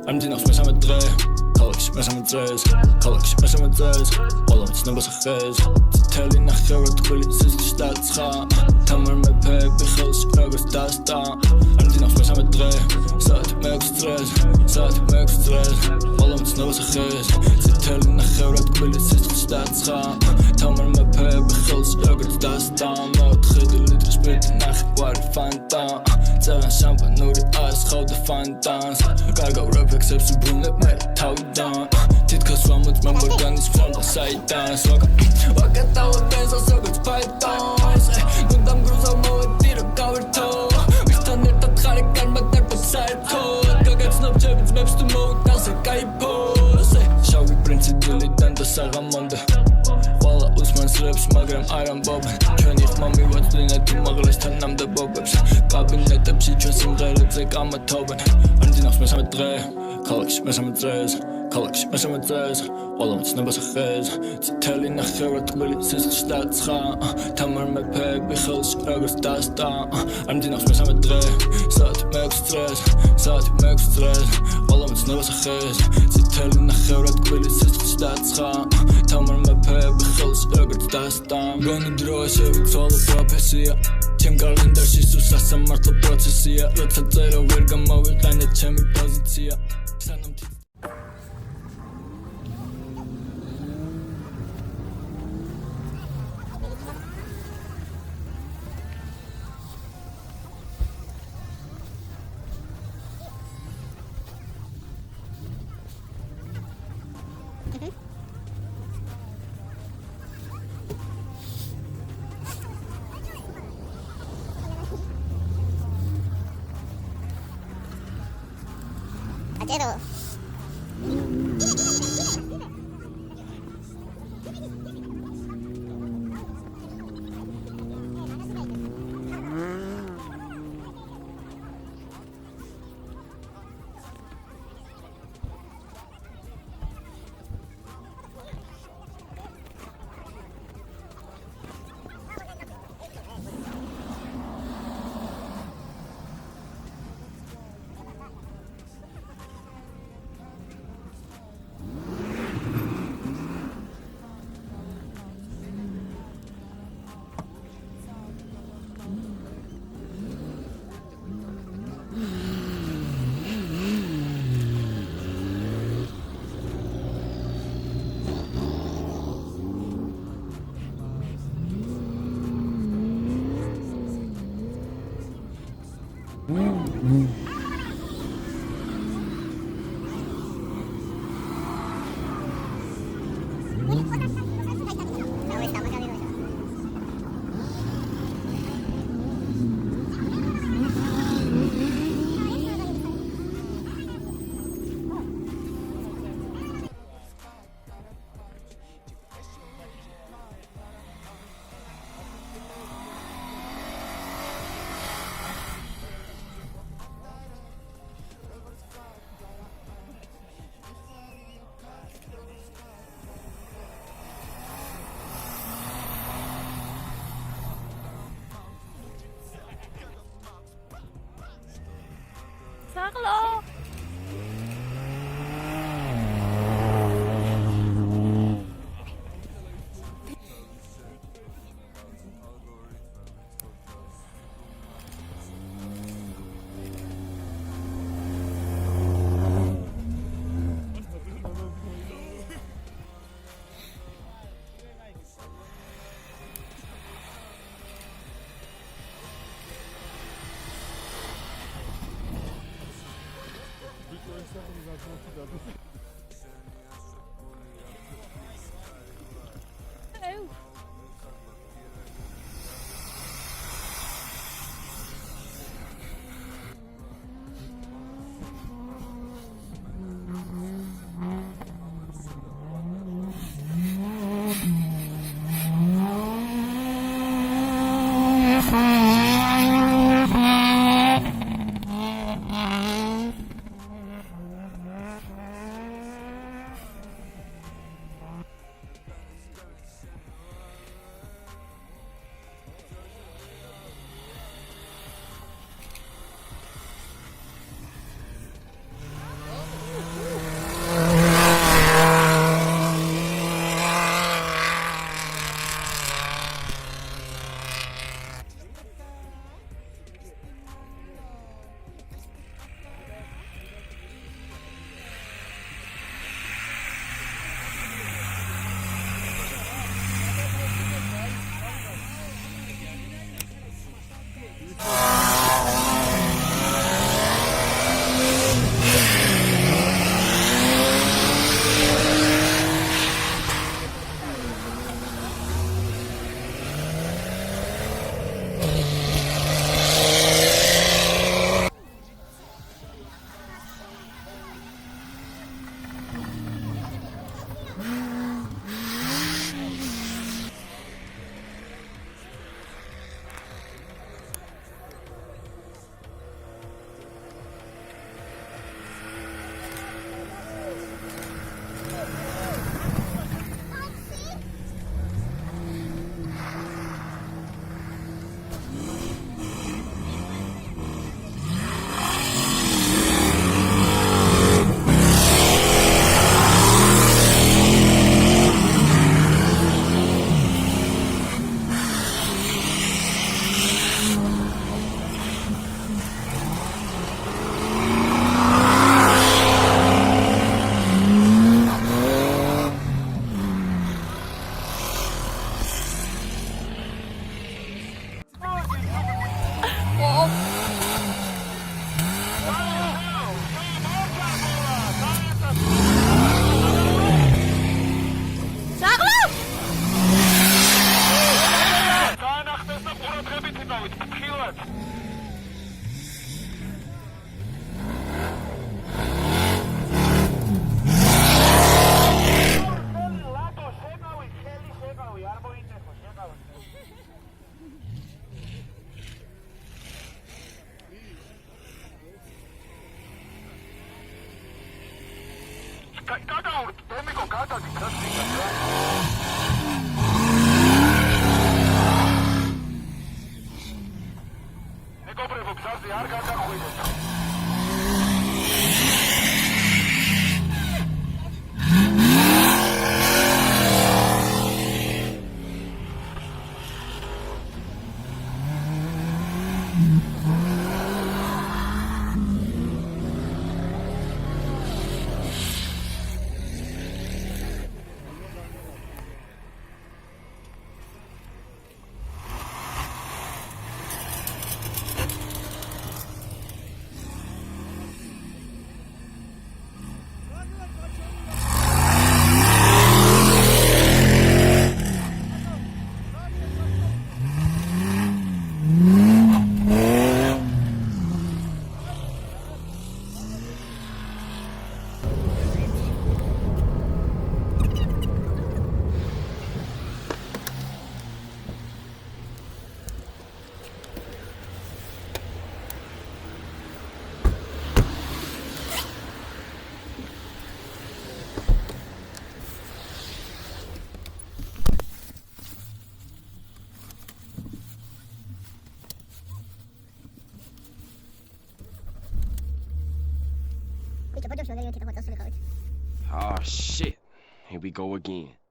ამძინავს მესამე დღე ქალაქში მესამე წრეს ქალაქში მესამე წრეს ყველამ ცნობას ახეს წითელი ნახევრად თბილი სისხლში დაცხა თამარ მეფეები ხელში როგორც დასტა ამძინავს მესამე დღე საათი მეექვსე წრეს საათი მეექვსე წრეს ყველამ ცნობას ახეს წითელი ნახევრად თბილი სისხლში დაცხა თამარ მეფეები ხელში როგორც დასტა მეოთხე ლიტრის პირდი ნახევარი ფანტა წერან შამპანური ასხავდა ფანტანს კარგავ რეფლექსებს უბრუნებ მე თავიდან თითქოს ვამოწმებ ორგანიზმს და საიტანს ვაკატავ ბენზოს როგორც ფაიტონს ნუ დამგრუზავ მოვედი რომ გავერთო ვისთან ერთად ხარ განმაგდებოდ საერთოდ გაგაცნობ ჩემი ძმებს თუ მოვიტანს კაიფოს შავი პრინციპილიდან და საღამომდე ყველა უსმენს რეპს მაგრამ არ ამბობენ ჩვენი ხმა მივაწვდინეთ უმაღლესთან ნამდებობებს კაბინეტებში ჩვენ სიმღერებზე კამათობენ ამძინავს მესამე დღე ქალაქში მესამე წრეს ქალაქში მესამე წრეს ყველამ ცნობას ახეს წითელი ნახევრად თბილი სისხლში დაცხა თამარ მეფეები ხელში როგორც დასტა ამძინავს მესამე დღე საათი მეექვსე წრეს საათი მეექვსე წრეს ყველამ ცნობას ახეს წითელი ნახევრად თბილი სისხლში დაცხა თამარ მეფეები ხელში როგორც დასტა მგონი დროა შევიცვალო პროფესია ჩემ კალენდარში სულ სასამართლო პროცესია როცა წერო ვერ გამოვიყენე ჩემი პოზიცია სანამ Ajedo. მეგობრებო, თხაზე არ გადახვიდეთ. Bicho, pode eu chorar e eu tento botar o Oh shit. Here we go again.